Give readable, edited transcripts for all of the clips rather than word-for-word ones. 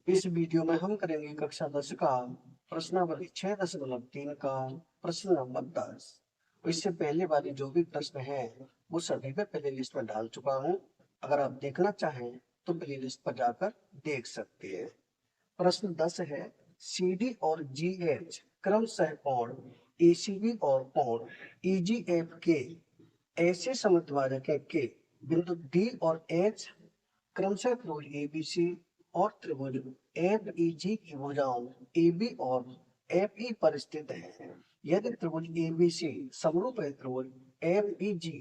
इस वीडियो में हम करेंगे कक्षा 10 का प्रश्नावली 6.3 का प्रश्न नंबर 10। इससे पहले वाले जो भी प्रश्न है वो सभी मैं प्ले लिस्ट में डाल चुका हूँ। अगर आप देखना चाहें तो प्ले लिस्ट पर जाकर देख सकते हैं। प्रश्न 10 है, सी डी और जी एच क्रमशः कोण एसीबी और कोण ईजीएफ के ऐसे समद्वारक है कि बिंदु डी और एच क्रमशः त्रिभुज एबीसी और त्रिभुज एफ ई जी की भुजाओं ए बी और एफ ई पर स्थित है। यदि त्रिभुज एबीसी समरूप है त्रिभुज एफ ई जी,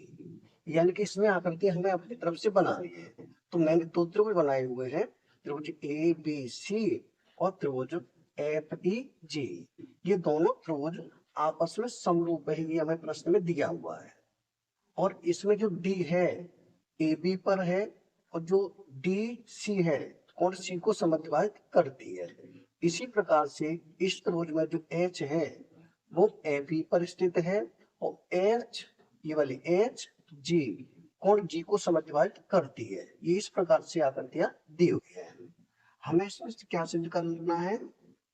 यानी कि इसमें आकृति हमें अपनी तरफ से बनानी है। तो मैंने दो त्रिभुज बनाए हुए हैं, त्रिभुज ए बी सी और त्रिभुज एफ ई जी। ये दोनों त्रिभुज आपस में समरूप है, ये हमें प्रश्न में दिया हुआ है। और इसमें जो डी है ए बी पर है और जो डी सी है कोण सी को समद्विभाजित करती है। इसी प्रकार से इस त्रिभुज में जो एच है वो एफ ई पर स्थित है और एच, ये वाली एच जी कोण जी को समद्विभाजित करती है। ये इस प्रकार से आकृतियां दी हुई है। हमें इसमें से क्या सिद्ध करना है?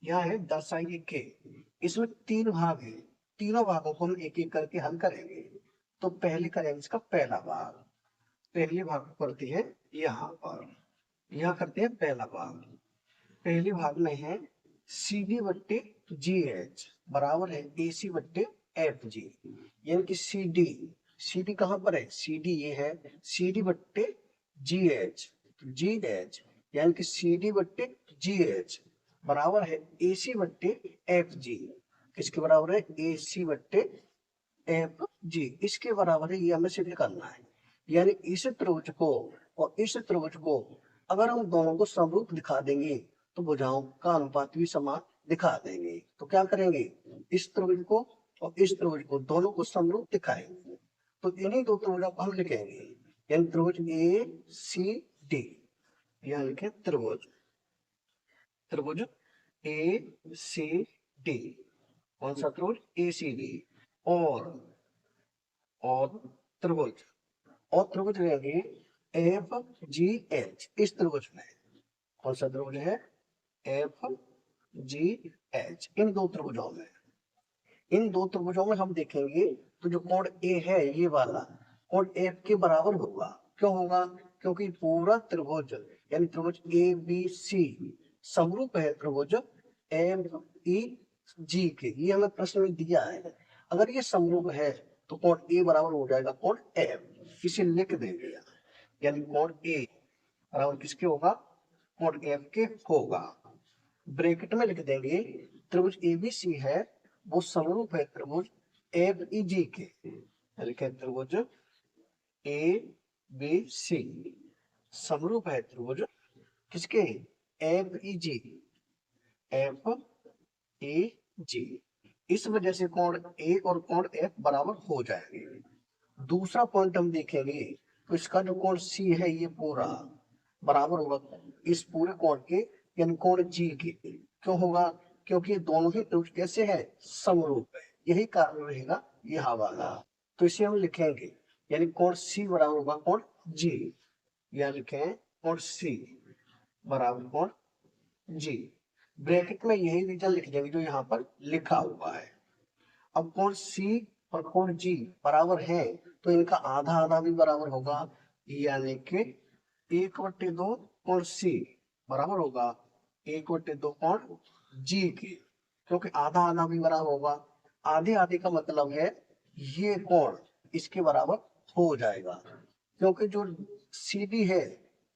यह है दर्शाइए के। इसमें तीन भाग है, तीनों भागों को हम एक एक करके हल करेंगे। तो पहले करेंगे इसका पहला भाग। पहले भाग को करते हैं यहाँ पर, यहाँ करते हैं पहला भाग। पहले भाग में है सी डी बट्टे जी एच बराबर है ए सी बट्टे एफ जी। यानी कि सी डी कहाँ पर है? सी डी ये है सी डी बट्टे जी एच, यानी कि सी डी बट्टे जी एच बराबर है ए सी बट्टे एफ जी। किसके बराबर है? ए सी बट्टे एफ जी। इसके बराबर है, ये हमें सिद्ध करना है। यानी इस त्रिभुज को और इस त्रिभुज को अगर हम दोनों को समरूप दिखा देंगे तो भुजाओं का अनुपात भी समान दिखा देंगे। तो क्या करेंगे? इस त्रिभुज को और इस त्रिभुज को दोनों को समरूप दिखाएंगे। तो इन्हीं दो त्रिभुजों को हम लिखेंगे, यानी त्रिभुज ए सी डी। यहाँ लिखे त्रिभुज, त्रिभुज ए सी डी। कौन सा त्रिभुज? ए सी डी। और और त्रिभुज, और त्रिभुज रहेंगे एफ जी एच। इस त्रिभुज में कौन सा त्रिभुज है? F G H. इन दो त्रिभुजों में, इन दो त्रिभुजों में हम देखेंगे तो जो कोण ए है ये वाला कोण एफ के बराबर होगा। क्यों होगा? क्योंकि पूरा त्रिभुज यानी त्रिभुज ए बी सी समरूप है त्रिभुज एफ ई जी के। ये हमें प्रश्न में दिया है। अगर ये समरूप है तो कोण ए बराबर हो जाएगा कोण एफ। इसे लिख देंगे, यानी कोण ए बराबर किसके होगा? कोण एफ के होगा। ब्रैकेट में लिख देंगे त्रिभुज एबीसी है वो समरूप है त्रिभुज एफ ई जी के। लिखे त्रिभुज ए बी सी समरूप है त्रिभुज किसके? F E G, F A G. इस वजह से कोण ए और कोण एफ बराबर हो जाएंगे। दूसरा पॉइंट हम देखेंगे तो इसका जो कोण सी है ये पूरा बराबर होगा इस पूरे कोण के, यानी कोण जी के। क्यों होगा? क्योंकि दोनों ही त्रिभुज कैसे है? समरूप है। यही कारण रहेगा यहाँ वाला। तो इसे हम लिखेंगे, यानी कोण सी बराबर होगा कोण जी। यह लिखें कोण सी बराबर कोण जी। ब्रैकेट में यही रीजन लिख देंगे जो यहाँ पर लिखा हुआ है। अब कोण सी और कोण जी बराबर है तो इनका आधा आधा भी बराबर होगा, यानी कि 1/2 कोण सी बराबर होगा 1/2 कोण जी के। क्योंकि आधा आधा भी बराबर होगा, आधे आधे का मतलब है ये कोण इसके बराबर हो जाएगा। क्योंकि जो सी डी है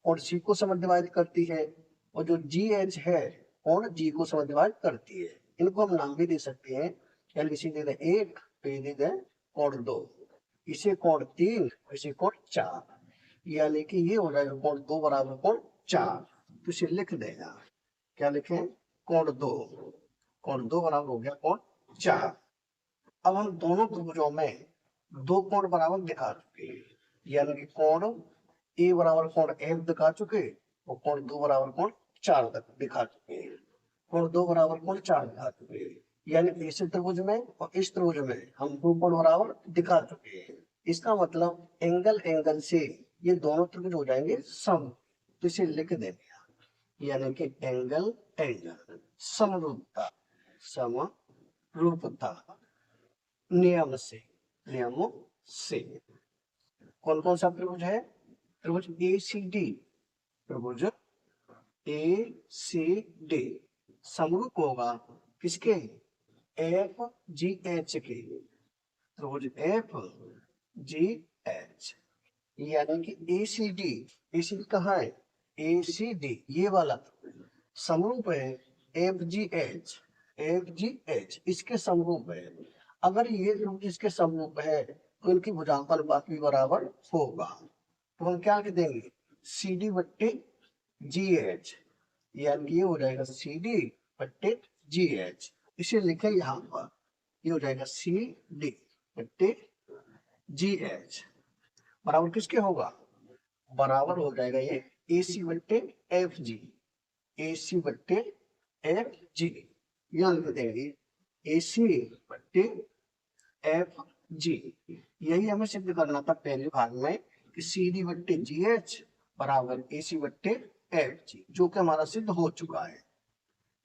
और सी को समद्विभाजित करती है और जो जी एच है और जी को समद्विभाजित करती है। इनको हम नाम भी दे सकते हैं, यानी इसे दे दें 1 तो ये दे दें कोण 2, इसे कोण 3, इसे कोण 4। यानी कि ये हो जाएगा कोण 2 बराबर कोण 4। तो इसे लिख देगा, क्या लिखें? कोण 2, कोण 2 बराबर हो गया कोण 4। अब हम दोनों त्रिभुजों में दो कोण बराबर दिखा चुके हैं, यानी कि कोण ए बराबर कोण एफ दिखा चुके और कोण 2 बराबर कोण 4 तक दिखा चुके हैं। कोण 2 बराबर कोण 4 दिखा चुके हैं, यानी इस त्रिभुज में और इस त्रिभुज में हम दो कोण बराबर दिखा चुके हैं। इसका मतलब एंगल एंगल से ये दोनों त्रिभुज हो जाएंगे सम। तो इसे लिख देंगे, यानी कि एंगल एंगल। समरूपता समरूपता नियमों से कौन कौन सा त्रिभुज है? त्रिभुज ACD, त्रिभुज ACD समरूप होगा किसके? FGH के, त्रिभुज FGH। यानी कि ACD कहाँ है? ACD ये वाला समरूप है FGH इसके समरूप है। अगर ये त्रिभुज इसके समरूप है तो इनकी भुजांकन अनुपात भी बराबर होगा। तो हम क्या लिख देंगे? CD बट्टे GH, यानी ये हो जाएगा CD बट्टे GH। इसे लिखे यहाँ पर, ये हो जाएगा CD बट्टे GH बराबर किसके होगा? बराबर हो जाएगा ये AC बट्टे FG, AC बट्टे FG। यहाँ लिख देंगे AC बट्टे FG। यही हमें सिद्ध करना था पहले भाग में कि CD बट्टे GH बराबर AC बट्टे FG, जो कि हमारा सिद्ध हो चुका है।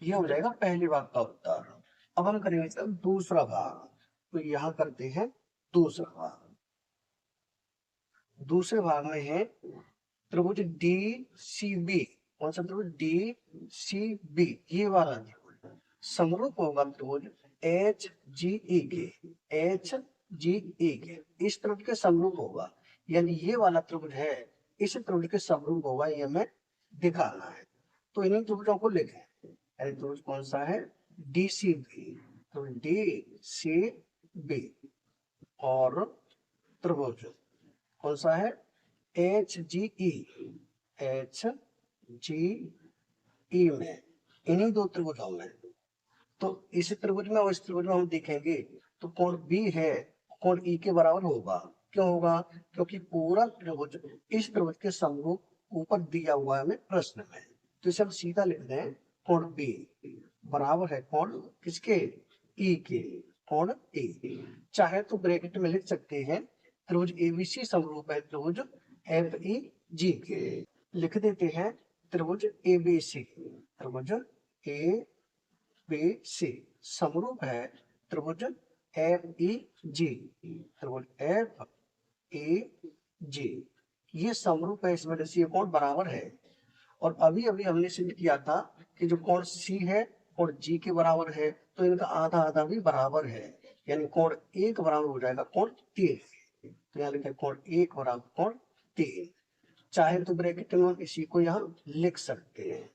यह हो जाएगा पहले भाग का उत्तर। अब हम करेंगे इसका दूसरा भाग। तो यहाँ करते हैं दूसरा भाग। दूसरे भाग में है त्रिभुज DCB। कौन सा त्रिभुज? DCB ये वाला त्रिभुज समरूप होगा त्रिभुज HGE के, इस त्रिभुज के समरूप होगा। यानी ये वाला त्रिभुज है इस त्रिभुज के समरूप होगा, ये हमें दिखाना है। तो इन्हीं त्रिभुजों को लिखें। यानी त्रिभुज कौन सा है? DCB, तो DCB। और त्रिभुज कौन सा है? HGE में, इन्हीं दो त्रिभुजों में। तो इस त्रिभुज में और इस त्रिभुज में हम देखेंगे तो कोण B है, कोण E के बराबर होगा। क्यों होगा? क्योंकि पूरा त्रिभुज इस त्रिभुज के समरूप ऊपर दिया हुआ है हमें प्रश्न में। तो इसे हम सीधा लिख दें, कोण B बराबर है कोण किसके? E के, कोण E। चाहे तो ब्रैकेट में लिख सकते हैं त्रिभुज ABC समरूप है त्रिभुज FEG के। लिख देते हैं त्रिभुज ABC, त्रिभुज ABC समरूप है त्रिभुज FEG, त्रिभुज FEG ये समरूप है, इस वजह से ये कोण बराबर है। और अभी अभी हमने सिद्ध किया था कि जो कोण C है कोण G के बराबर है, तो इनका आधा आधा भी बराबर है। यानी कोण 1 बराबर हो जाएगा कोण 3। तो यहाँ लिखा कोण 1 बराबर कोण 3। चाहे तो ब्रैकेट में इसी को यहाँ लिख सकते हैं।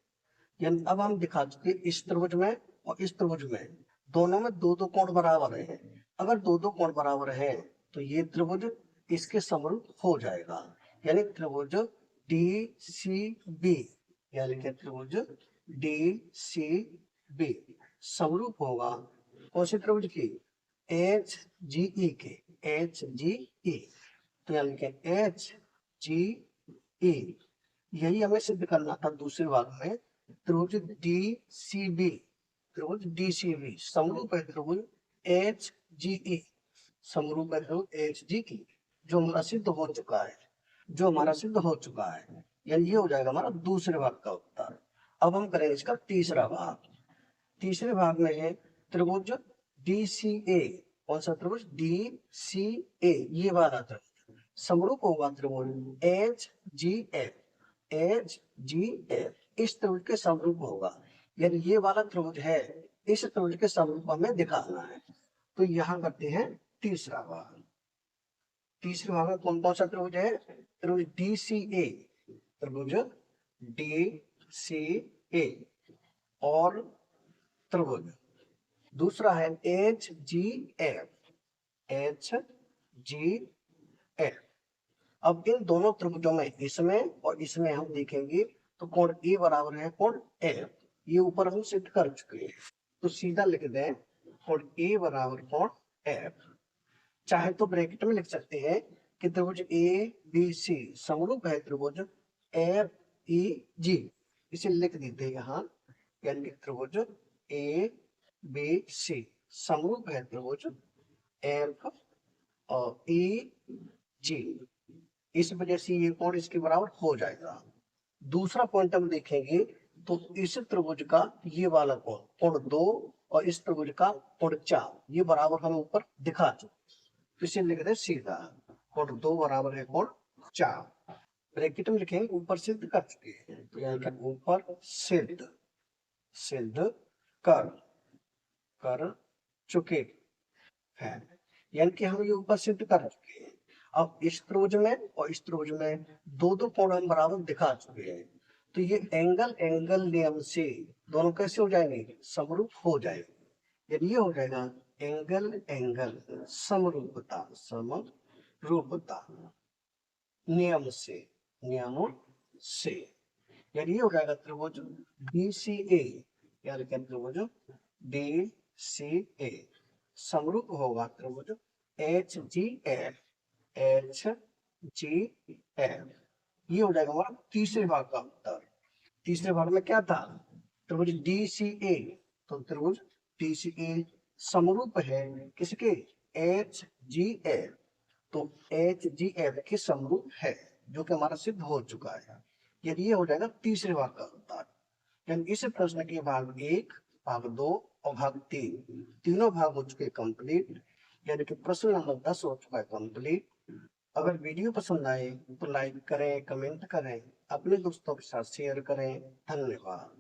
यानी अब हम दिखा चुके इस त्रिभुज में और इस त्रिभुज में दोनों में दो दो कोण बराबर है। अगर दो दो कोण बराबर है तो ये त्रिभुज इसके समरूप हो जाएगा। यानी त्रिभुज DCB, यानी कि त्रिभुज DCB समरूप होगा कौन से त्रिभुज की? HGE के, HGE। तो यानी कि HGE यही हमें सिद्ध करना था दूसरे भाग में। त्रिभुज DCB, त्रिभुज DCB समरूप है त्रिभुज HGE, समरूप है त्रिभुज HGE, जो हमारा सिद्ध हो चुका है, यानी ये हो जाएगा हमारा दूसरे भाग का उत्तर। अब हम करेंगे इसका तीसरा भाग। तीसरे भाग में है त्रिभुज DCA। कौन सा त्रिभुज? DCA ये वाला त्रिभुज समरूप होगा त्रिभुज HGF इस त्रिभुज के समरूप होगा। यानी ये वाला त्रिभुज है इस त्रिभुज के समरूप हमें दिखाना है। तो यहाँ करते हैं तीसरा भाग। तीसरे भाग में कौन कौन सा त्रिभुज है? त्रिभुज DCA, त्रिभुज DCA और त्रिभुज दूसरा है HGF। अब इन दोनों त्रिभुजों में इसमें और इसमें हम देखेंगे तो कोण A बराबर है कोण F। ये ऊपर हम सिद्ध कर चुके हैं, तो सीधा लिख दें कोण A बराबर कोण F। चाहे तो ब्रैकेट में लिख सकते हैं कि त्रिभुज ABC समरूप है त्रिभुज FEG। इसे लिख देते हैं यहाँ, यानी कि त्रिभुज ABC समरूप है त्रिभुज FEG। इस वजह से ये कोण इसके बराबर हो जाएगा। दूसरा पॉइंट हम देखेंगे तो इस त्रिभुज का ये वाला कोण कोण 2 और इस त्रिभुज का कोण 4 ये बराबर हमें ऊपर दिखा चुके, तो इसे लिख दे सीधा कोण 2 बराबर है कोण 4। ब्रैकेट में लिखेंगे ऊपर सिद्ध कर चुके हैं, तो यहाँ लिखें ऊपर सिद्ध सिद्ध कर कर चुके हैं, यानी कि हम ये ऊपर सिद्ध कर चुके हैं। अब इस त्रिभुज में और इस त्रिभुज में दो दो कोण हम बराबर दिखा चुके हैं, तो ये एंगल एंगल नियम से दोनों कैसे हो जाएंगे, समरूप हो जाएंगे। यानी ये हो जाएगा एंगल एंगल समरूपता समरूपता नियम से यानी ये हो जाएगा त्रिभुज DCA, यानी कि त्रिभुज DCA समरूप होगा त्रिभुज HGF ये हो जाएगा हमारा तीसरे भाग का उत्तर। तीसरे भाग में क्या था, त्रिभुज DCA, तो त्रिभुज DCA समरूप है किसके, HGF, तो HGF के समरूप है, जो कि हमारा सिद्ध हो चुका है। यदि ये हो जाएगा तीसरे भाग का उत्तर। यानी इस प्रश्न के भाग 1, भाग 2 और भाग 3 तीनों भाग हो चुके कंप्लीट, यानी कि प्रश्न नंबर 10 हो चुका है कंप्लीट। अगर वीडियो पसंद आए तो लाइक करें, कमेंट करें, अपने दोस्तों के साथ शेयर करें। धन्यवाद।